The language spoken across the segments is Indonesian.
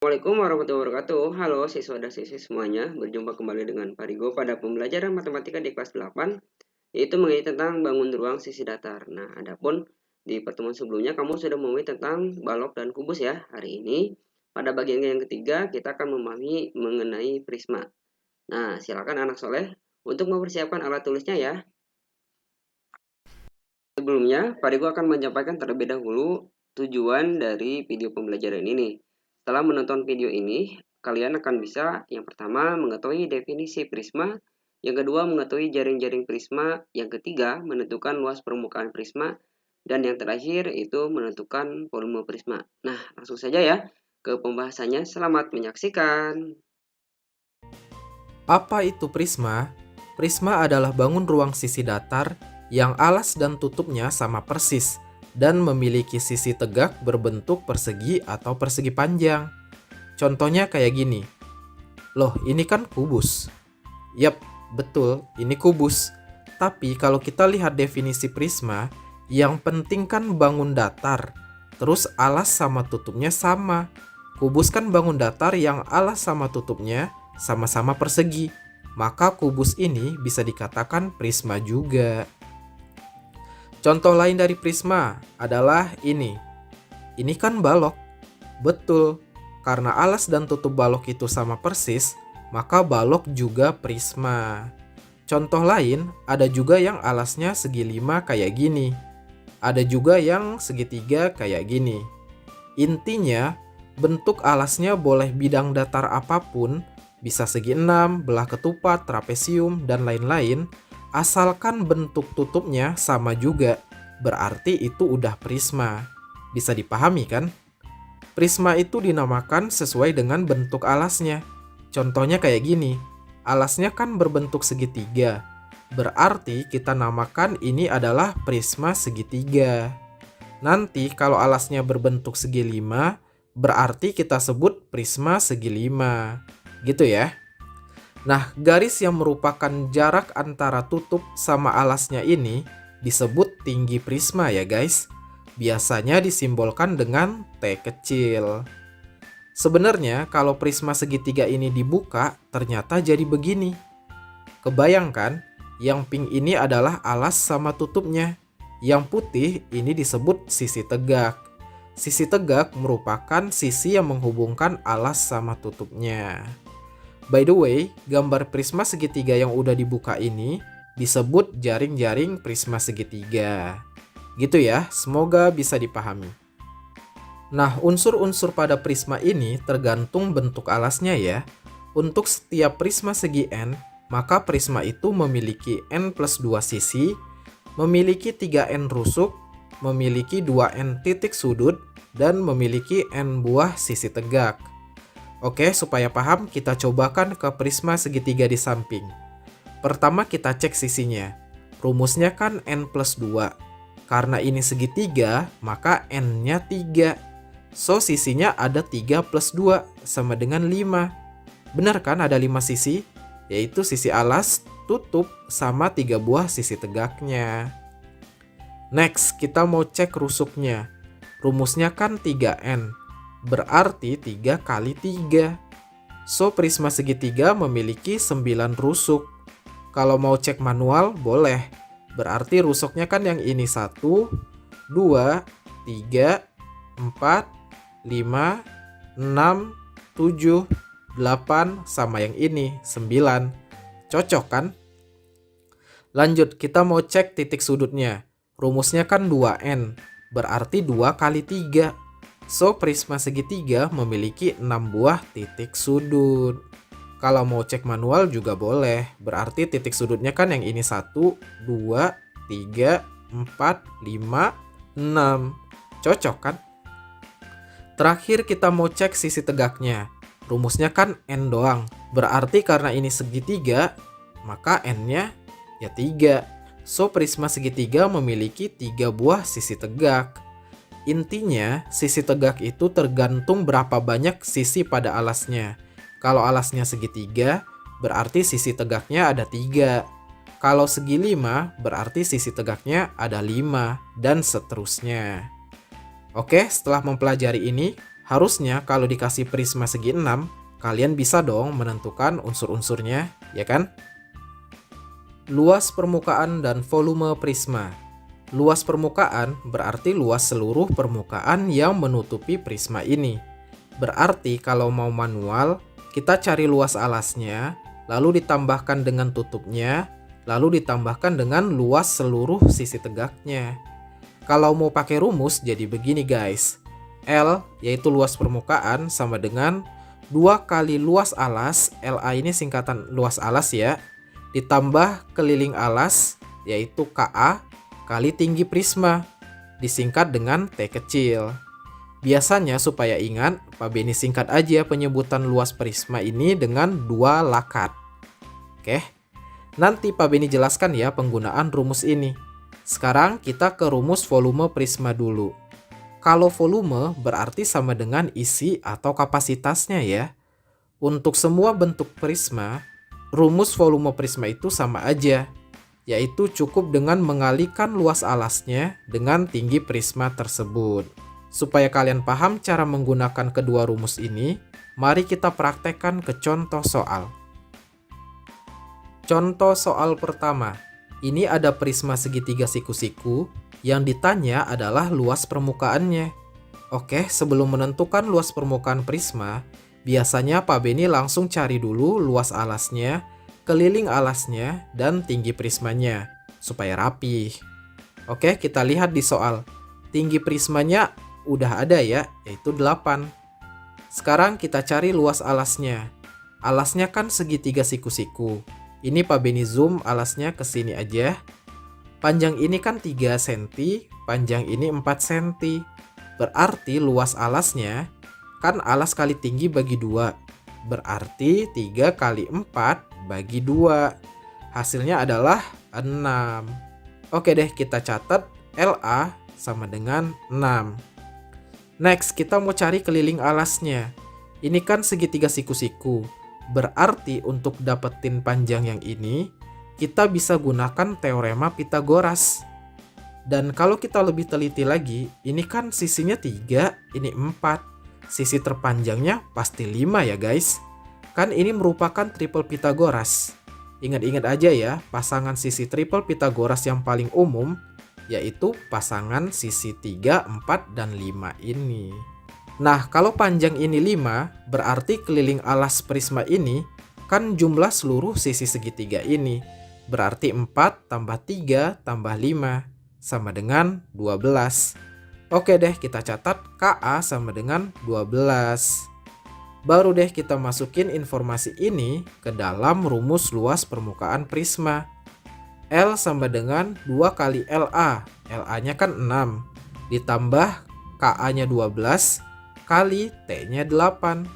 Assalamualaikum warahmatullahi wabarakatuh. Halo siswa dan siswi semuanya, berjumpa kembali dengan Pak Rigo pada pembelajaran matematika di kelas 8, yaitu mengenai tentang bangun ruang sisi datar. Nah, adapun di pertemuan sebelumnya kamu sudah memahami tentang balok dan kubus ya. Hari ini pada bagian yang ketiga kita akan memahami mengenai prisma. Nah, silakan anak soleh untuk mempersiapkan alat tulisnya ya. Sebelumnya, Pak Rigo akan menyampaikan terlebih dahulu tujuan dari video pembelajaran ini. Setelah menonton video ini, kalian akan bisa yang pertama mengetahui definisi prisma, yang kedua mengetahui jaring-jaring prisma, yang ketiga menentukan luas permukaan prisma, dan yang terakhir itu menentukan volume prisma. Nah, langsung saja ya ke pembahasannya. Selamat menyaksikan. Apa itu prisma? Prisma adalah bangun ruang sisi datar yang alas dan tutupnya sama persis dan memiliki sisi tegak berbentuk persegi atau persegi panjang. Contohnya kayak gini. Loh, ini kan kubus. Yap, betul, ini kubus. Tapi kalau kita lihat definisi prisma, yang penting kan bangun datar. Terus alas sama tutupnya sama. Kubus kan bangun datar yang alas sama tutupnya sama-sama persegi. Maka kubus ini bisa dikatakan prisma juga. Contoh lain dari prisma adalah ini. Ini kan balok. Betul, karena alas dan tutup balok itu sama persis, maka balok juga prisma. Contoh lain, ada juga yang alasnya segi 5 kayak gini. Ada juga yang segitiga kayak gini. Intinya, bentuk alasnya boleh bidang datar apapun, bisa segi 6, belah ketupat, trapesium, dan lain-lain, asalkan bentuk tutupnya sama juga, berarti itu udah prisma. Bisa dipahami kan? Prisma itu dinamakan sesuai dengan bentuk alasnya. Contohnya kayak gini, alasnya kan berbentuk segitiga, berarti kita namakan ini adalah prisma segitiga. Nanti kalau alasnya berbentuk segi 5, berarti kita sebut prisma segi 5. Gitu ya. Nah, garis yang merupakan jarak antara tutup sama alasnya ini disebut tinggi prisma ya guys. Biasanya disimbolkan dengan T kecil. Sebenarnya kalau prisma segitiga ini dibuka, ternyata jadi begini. Kebayangkan, yang pink ini adalah alas sama tutupnya. Yang putih ini disebut sisi tegak. Sisi tegak merupakan sisi yang menghubungkan alas sama tutupnya. By the way, gambar prisma segitiga yang udah dibuka ini disebut jaring-jaring prisma segitiga. Gitu ya, semoga bisa dipahami. Nah, unsur-unsur pada prisma ini tergantung bentuk alasnya ya. Untuk setiap prisma segi N, maka prisma itu memiliki N plus 2 sisi, memiliki 3N rusuk, memiliki 2N titik sudut, dan memiliki N buah sisi tegak. Oke, supaya paham, kita cobakan ke prisma segitiga di samping. Pertama kita cek sisinya. Rumusnya kan N plus 2. Karena ini segitiga, maka N-nya 3. So, sisinya ada 3 plus 2, sama dengan 5. Benar kan ada 5 sisi? Yaitu sisi alas, tutup, sama 3 buah sisi tegaknya. Next, kita mau cek rusuknya. Rumusnya kan 3N. Berarti 3 kali 3. So, prisma segitiga memiliki 9 rusuk. Kalau mau cek manual, boleh. Berarti rusuknya kan yang ini 1, 2, 3, 4, 5, 6, 7, 8, sama yang ini 9. Cocok kan? Lanjut, kita mau cek titik sudutnya. Rumusnya kan 2N, berarti 2 kali 3. So, prisma segitiga memiliki 6 buah titik sudut. Kalau mau cek manual juga boleh, berarti titik sudutnya kan yang ini 1, 2, 3, 4, 5, 6. Cocok kan? Terakhir kita mau cek sisi tegaknya. Rumusnya kan N doang. Berarti karena ini segitiga, maka N-nya ya 3. So, prisma segitiga memiliki 3 buah sisi tegak. Intinya, sisi tegak itu tergantung berapa banyak sisi pada alasnya. Kalau alasnya segitiga, berarti sisi tegaknya ada 3. Kalau segi 5, berarti sisi tegaknya ada 5, dan seterusnya. Oke, setelah mempelajari ini, Harusnya kalau dikasih prisma segi 6, kalian bisa dong menentukan unsur-unsurnya, ya kan? Luas permukaan dan volume prisma. Luas permukaan berarti luas seluruh permukaan yang menutupi prisma ini. Berarti kalau mau manual, kita cari luas alasnya, lalu ditambahkan dengan tutupnya, lalu ditambahkan dengan luas seluruh sisi tegaknya. Kalau mau pakai rumus jadi begini guys. L yaitu luas permukaan sama dengan 2 kali luas alas, LA ini singkatan luas alas ya, ditambah keliling alas yaitu KA kali tinggi prisma, disingkat dengan T kecil. Biasanya supaya ingat, Pak Beni singkat aja penyebutan luas prisma ini dengan 2 lakat. Oke, nanti Pak Beni jelaskan ya penggunaan rumus ini. Sekarang kita ke rumus volume prisma dulu. Kalau volume berarti sama dengan isi atau kapasitasnya ya. Untuk semua bentuk prisma, rumus volume prisma itu sama aja, yaitu cukup dengan mengalihkan luas alasnya dengan tinggi prisma tersebut. Supaya kalian paham cara menggunakan kedua rumus ini, mari kita praktekkan ke contoh soal. Contoh soal pertama. Ini ada prisma segitiga siku-siku, yang ditanya adalah luas permukaannya. Oke, sebelum menentukan luas permukaan prisma, biasanya Pak Beni langsung cari dulu luas alasnya, keliling alasnya, dan tinggi prismanya, supaya rapih. Oke, kita lihat di soal. Tinggi prismanya udah ada ya, yaitu 8. Sekarang kita cari luas alasnya. Alasnya kan segitiga siku-siku. Ini Pak Beni zoom alasnya ke sini aja. Panjang ini kan 3 cm, panjang ini 4 cm. Berarti luas alasnya kan alas kali tinggi bagi 2. Berarti 3 kali 4 bagi 2. Hasilnya adalah 6. Oke deh, kita catat LA sama dengan 6. Next, kita mau cari keliling alasnya. Ini kan segitiga siku-siku. Berarti untuk dapetin panjang yang ini, kita bisa gunakan teorema Pythagoras. Dan kalau kita lebih teliti lagi, ini kan sisinya 3, ini 4. Sisi terpanjangnya pasti 5 ya guys. Kan ini merupakan triple Pythagoras. Ingat-ingat aja ya, pasangan sisi triple Pythagoras yang paling umum yaitu pasangan sisi 3, 4, dan 5 ini. Nah, kalau panjang ini 5, berarti keliling alas prisma ini kan jumlah seluruh sisi segitiga ini. Berarti 4 tambah 3 tambah 5 sama dengan 12. Oke deh, kita catat KA sama dengan 12. Baru deh kita masukin informasi ini ke dalam rumus luas permukaan prisma. L sama dengan 2 kali LA. LA-nya kan 6. Ditambah KA-nya 12 kali T-nya 8.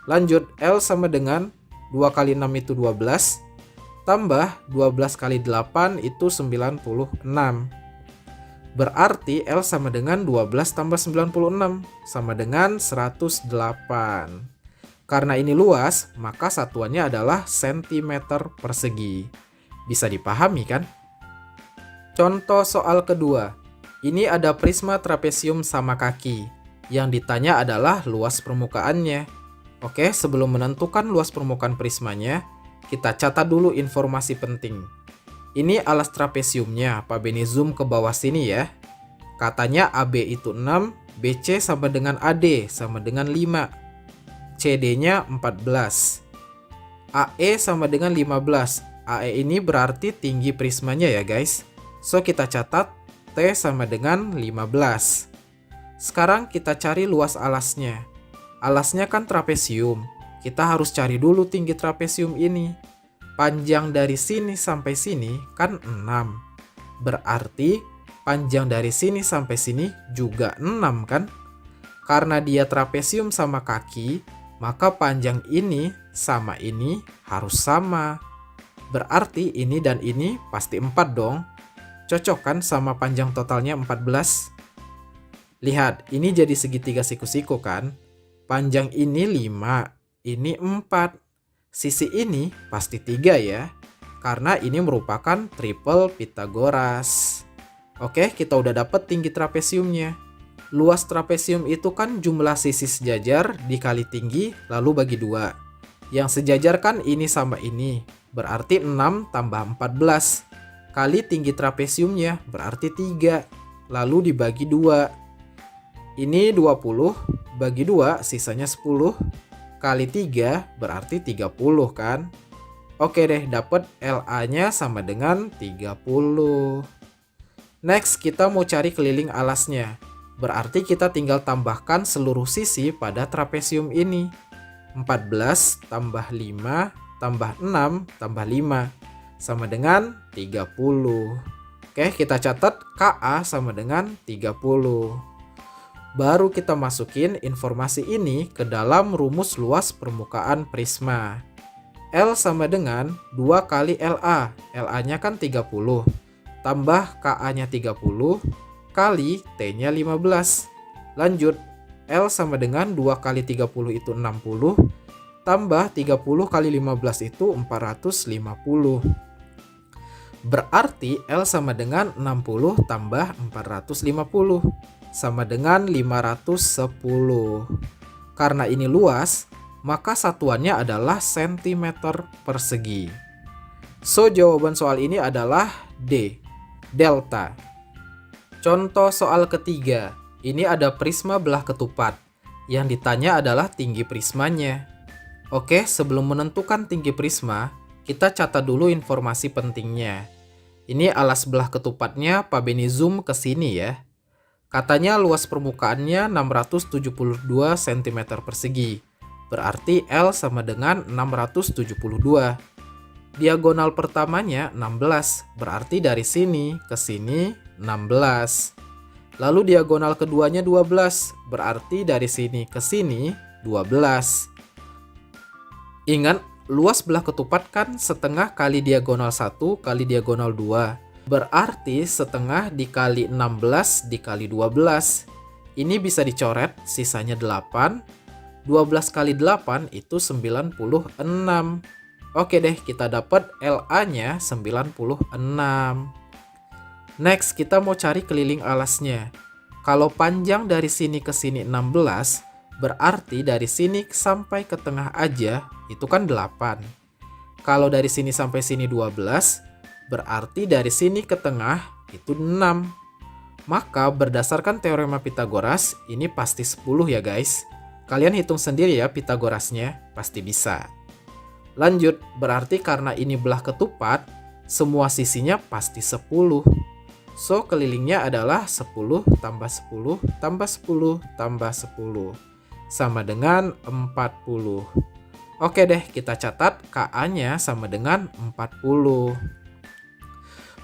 Lanjut, L sama dengan 2 kali 6 itu 12. Tambah 12 kali 8 itu 96. Berarti L sama dengan 12 tambah 96 sama dengan 108. Karena ini luas, maka satuannya adalah sentimeter persegi. Bisa dipahami kan? Contoh soal kedua. Ini ada prisma trapesium sama kaki. Yang ditanya adalah luas permukaannya. Oke, sebelum menentukan luas permukaan prismanya, kita catat dulu informasi penting. Ini alas trapesiumnya, Pak Beni zoom ke bawah sini ya. Katanya AB itu 6, BC sama dengan AD sama dengan 5. CD-nya 14. AE sama dengan 15. AE ini berarti tinggi prismanya ya guys. So kita catat T sama dengan 15. Sekarang kita cari luas alasnya. Alasnya kan trapesium. Kita harus cari dulu tinggi trapesium ini. Panjang dari sini sampai sini kan 6. Berarti panjang dari sini sampai sini juga 6 kan? Karena dia trapesium sama kaki, maka panjang ini sama ini harus sama. Berarti ini dan ini pasti 4 dong. Cocok kan sama panjang totalnya 14? Lihat, ini jadi segitiga siku-siku kan? Panjang ini 5, ini 4. Sisi ini pasti 3 ya. Karena ini merupakan triple Pythagoras. Oke, kita udah dapet tinggi trapesiumnya. Luas trapesium itu kan jumlah sisi sejajar dikali tinggi lalu bagi 2. Yang sejajar kan ini sama ini, berarti 6 tambah 14. Kali tinggi trapesiumnya berarti 3, lalu dibagi 2. Ini 20, bagi 2 sisanya 10, kali 3 berarti 30 kan? Oke deh, dapat LA-nya sama dengan 30. Next, kita mau cari keliling alasnya. Berarti kita tinggal tambahkan seluruh sisi pada trapesium ini. 14 tambah 5 tambah 6 tambah 5 sama dengan 30. Oke, kita catat KA sama dengan 30. Baru kita masukin informasi ini ke dalam rumus luas permukaan prisma. L sama dengan 2 kali LA. LA-nya kan 30. Tambah KA-nya 30 kali T-nya 15. Lanjut, L sama dengan 2 kali 30 itu 60, tambah 30 kali 15 itu 450. Berarti L sama dengan 60 tambah 450, sama dengan 510. Karena ini luas, maka satuannya adalah sentimeter persegi. So, jawaban soal ini adalah D, delta. Contoh soal ketiga, ini ada prisma belah ketupat. Yang ditanya adalah tinggi prismanya. Oke, sebelum menentukan tinggi prisma, kita catat dulu informasi pentingnya. Ini alas belah ketupatnya, Pak Beni zoom ke sini ya. Katanya luas permukaannya 672 cm persegi. Berarti L sama dengan 672. Diagonal pertamanya 16, berarti dari sini ke sini 16. Lalu diagonal keduanya 12, berarti dari sini ke sini 12. Ingat, luas belah ketupat kan setengah kali diagonal 1 kali diagonal 2. Berarti setengah dikali 16 dikali 12. Ini bisa dicoret, sisanya 8. 12 kali 8 itu 96. Oke deh, kita dapat LA-nya 96. Next, kita mau cari keliling alasnya. Kalau panjang dari sini ke sini 16, berarti dari sini sampai ke tengah aja itu kan 8. Kalau dari sini sampai sini 12, berarti dari sini ke tengah itu 6. Maka berdasarkan teorema Pitagoras, ini pasti 10 ya guys. Kalian hitung sendiri ya Pitagorasnya, pasti bisa. Lanjut, berarti karena ini belah ketupat, semua sisinya pasti 10. So, kelilingnya adalah 10 tambah 10 tambah 10 tambah 10. Sama dengan 40. Oke deh, kita catat KA-nya sama dengan 40.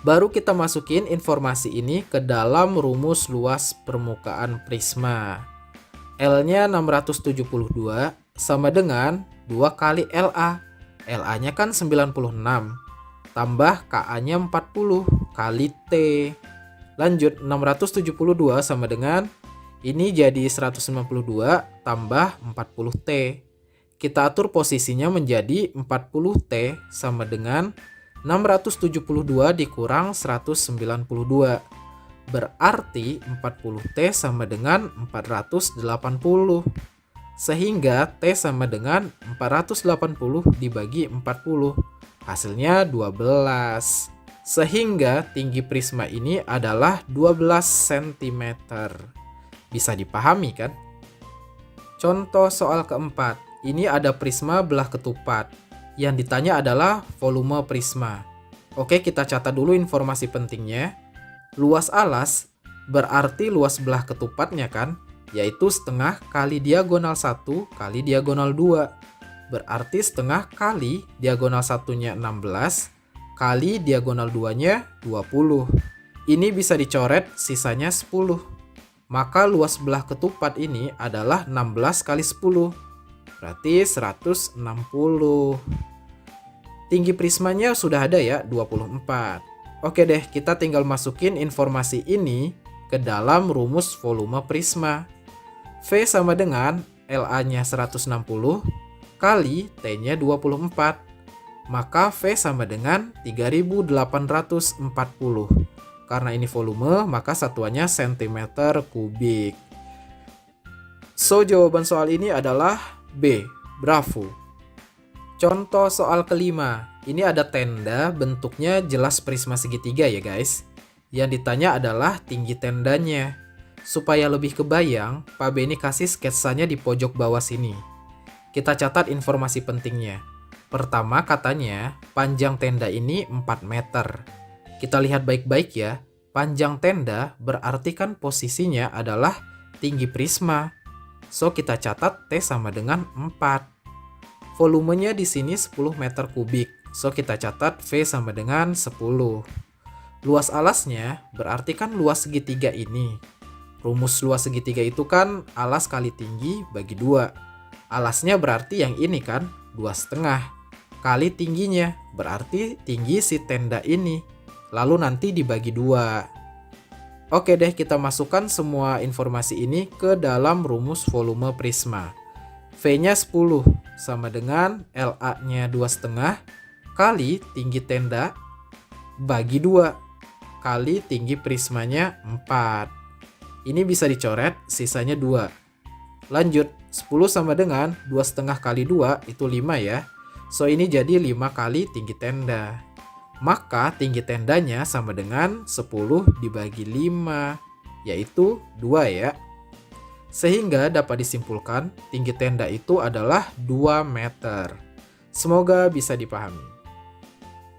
Baru kita masukin informasi ini ke dalam rumus luas permukaan prisma. L-nya 672 sama dengan 2 kali LA. LA-nya kan 96. Tambah KA-nya 40 kali T. Lanjut, 672 sama dengan, ini jadi 192 tambah 40T. Kita atur posisinya menjadi 40T sama dengan 672 dikurang 192. Berarti 40T sama dengan 480. Sehingga T sama dengan 480 dibagi 40. Hasilnya 12. Sehingga tinggi prisma ini adalah 12 cm. Bisa dipahami kan? Contoh soal keempat. Ini ada prisma belah ketupat. Yang ditanya adalah volume prisma. Oke, kita catat dulu informasi pentingnya. Luas alas berarti luas belah ketupatnya kan? Yaitu setengah kali diagonal 1 kali diagonal 2. Berarti setengah kali diagonal 1-nya 16 kali diagonal 2-nya 20. Ini bisa dicoret, sisanya 10. Maka luas belah ketupat ini adalah 16 kali 10. Berarti 160. Tinggi prismanya sudah ada ya, 24. Oke deh, kita tinggal masukin informasi ini ke dalam rumus volume prisma. V sama dengan LA-nya 160 kali T-nya 24. Maka V sama dengan 3840. Karena ini volume, maka satuannya cm kubik. So, jawaban soal ini adalah B. Bravo. Contoh soal kelima. Ini ada tenda, bentuknya jelas prisma segitiga ya guys. Yang ditanya adalah tinggi tendanya. Supaya lebih kebayang, Pak Beni kasih sketsanya di pojok bawah sini. Kita catat informasi pentingnya. Pertama katanya, panjang tenda ini 4 meter. Kita lihat baik-baik ya. Panjang tenda berarti kan posisinya adalah tinggi prisma. So, kita catat T sama dengan 4. Volumenya di sini 10 meter kubik. So, kita catat V sama dengan 10. Luas alasnya berarti kan luas segitiga ini. Rumus luas segitiga itu kan alas kali tinggi bagi 2. Alasnya berarti yang ini kan, 2,5. Kali tingginya berarti tinggi si tenda ini. Lalu nanti dibagi 2. Oke deh, kita masukkan semua informasi ini ke dalam rumus volume prisma. V-nya 10 sama dengan LA-nya 2,5 kali tinggi tenda bagi 2 kali tinggi prismanya 4. Ini bisa dicoret, sisanya 2. Lanjut, 10 sama dengan 2,5 kali 2 itu 5 ya. So, ini jadi 5 kali tinggi tenda. Maka tinggi tendanya sama dengan 10 dibagi 5, yaitu 2 ya. Sehingga dapat disimpulkan tinggi tenda itu adalah 2 meter. Semoga bisa dipahami.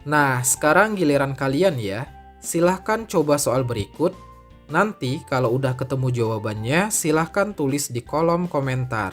Nah, sekarang giliran kalian ya. Silahkan coba soal berikut. Nanti kalau udah ketemu jawabannya, silahkan tulis di kolom komentar.